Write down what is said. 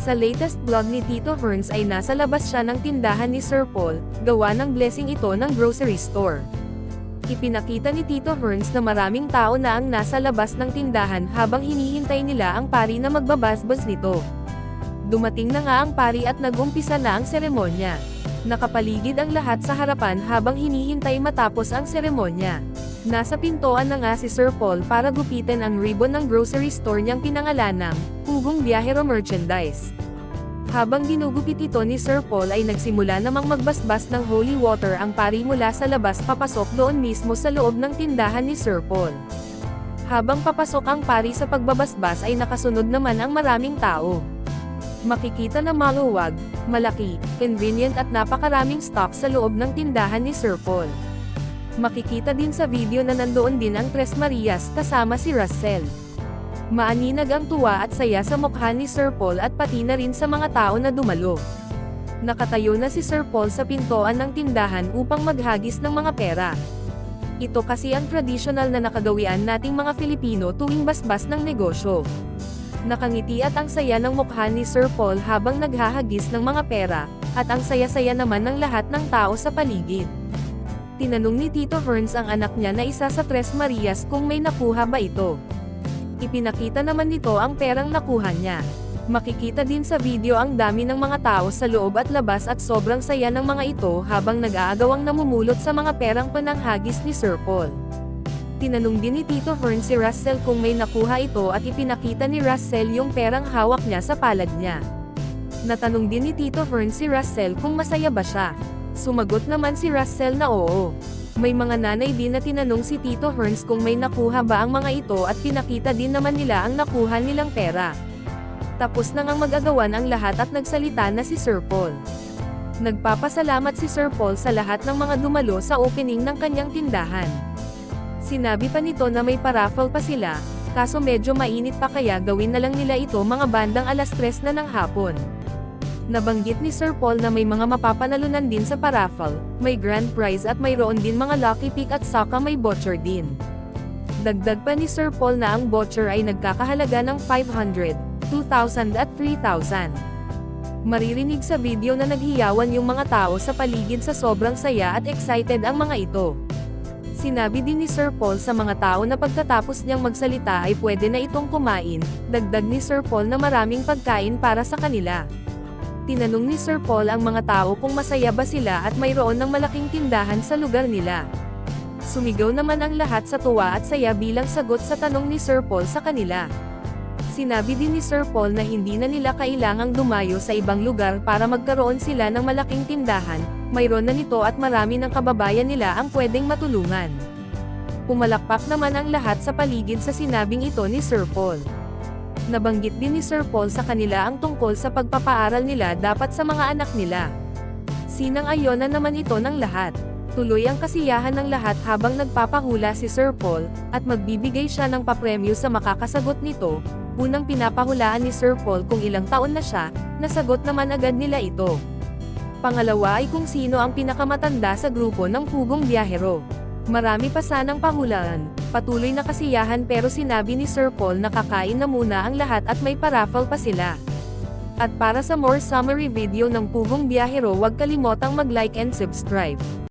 Sa latest vlog ni Tito Herns ay nasa labas siya ng tindahan ni Sir Paul, gawa ng blessing ito ng grocery store. Ipinakita ni Tito Herns na maraming tao na ang nasa labas ng tindahan habang hinihintay nila ang pari na magbabasbas nito. Dumating na nga ang pari at nag-umpisa na ang seremonya. Nakapaligid ang lahat sa harapan habang hinihintay matapos ang seremonya. Nasa pintuan na nga si Sir Paul para gupitin ang ribbon ng grocery store niyang pinangalanang Pugong Biyahero Merchandise. Habang ginugupit ito ni Sir Paul ay nagsimula namang magbasbas ng holy water ang pari mula sa labas papasok doon mismo sa loob ng tindahan ni Sir Paul. Habang papasok ang pari sa pagbabasbas ay nakasunod naman ang maraming tao. Makikita na maluwag, malaki, convenient at napakaraming stock sa loob ng tindahan ni Sir Paul. Makikita din sa video na nandoon din ang Tres Marias kasama si Russell. Maaninag ang tuwa at saya sa mukha ni Sir Paul at pati na rin sa mga tao na dumalo. Nakatayo na si Sir Paul sa pintuan ng tindahan upang maghagis ng mga pera. Ito kasi ang tradisyonal na nakagawian nating mga Filipino tuwing basbas ng negosyo. Nakangiti at ang saya ng mukha ni Sir Paul habang naghahagis ng mga pera, at ang saya-saya naman ng lahat ng tao sa paligid. Tinanong ni Tito Herns ang anak niya na isa sa Tres Marias kung may nakuha ba ito. Ipinakita naman nito ang perang nakuha niya. Makikita din sa video ang dami ng mga tao sa loob at labas at sobrang saya ng mga ito habang nag-aagawang namumulot sa mga perang pananghagis ni Sir Paul. Tinanong din ni Tito Herns si Russell kung may nakuha ito at ipinakita ni Russell yung perang hawak niya sa palad niya. Natanong din ni Tito Herns si Russell kung masaya ba siya. Sumagot naman si Russell na oo. May mga nanay din na tinanong si Tito Herns kung may nakuha ba ang mga ito at pinakita din naman nila ang nakuha nilang pera. Tapos na ngang mag-agawan ang lahat at nagsalita na si Sir Paul. Nagpapasalamat si Sir Paul sa lahat ng mga dumalo sa opening ng kanyang tindahan. Sinabi pa nito na may paraffle pa sila, kaso medyo mainit pa kaya gawin na lang nila ito mga bandang 3:00 na ng hapon. Nabanggit ni Sir Paul na may mga mapapanalunan din sa paraffle, may grand prize at mayroon din mga lucky pick at saka may voucher din. Dagdag pa ni Sir Paul na ang voucher ay nagkakahalaga ng 500, 2,000 at 3,000. Maririnig sa video na naghiyawan yung mga tao sa paligid sa sobrang saya at excited ang mga ito. Sinabi din ni Sir Paul sa mga tao na pagkatapos niyang magsalita ay pwede na itong kumain, dagdag ni Sir Paul na maraming pagkain para sa kanila. Tinanong ni Sir Paul ang mga tao kung masaya ba sila at mayroon ng malaking tindahan sa lugar nila. Sumigaw naman ang lahat sa tuwa at saya bilang sagot sa tanong ni Sir Paul sa kanila. Sinabi din ni Sir Paul na hindi na nila kailangang dumayo sa ibang lugar para magkaroon sila ng malaking tindahan, mayroon na nito at marami ng kababayan nila ang pwedeng matulungan. Pumalakpak naman ang lahat sa paligid sa sinabing ito ni Sir Paul. Nabanggit din ni Sir Paul sa kanila ang tungkol sa pagpapaaral nila dapat sa mga anak nila. Sinang-ayon na naman ito ng lahat. Tuloy ang kasiyahan ng lahat habang nagpapahula si Sir Paul, at magbibigay siya ng papremyo sa makakasagot nito. Unang pinapahulaan ni Sir Paul kung ilang taon na siya, nasagot naman agad nila ito. Pangalawa ay kung sino ang pinakamatanda sa grupo ng Pugong Biyahero. Marami pa sanang pahulaan, patuloy na kasiyahan pero sinabi ni Sir Paul na kakain na muna ang lahat at may paraffle pa sila. At para sa more summary video ng Pugong Biyahero, huwag kalimotang mag-like and subscribe.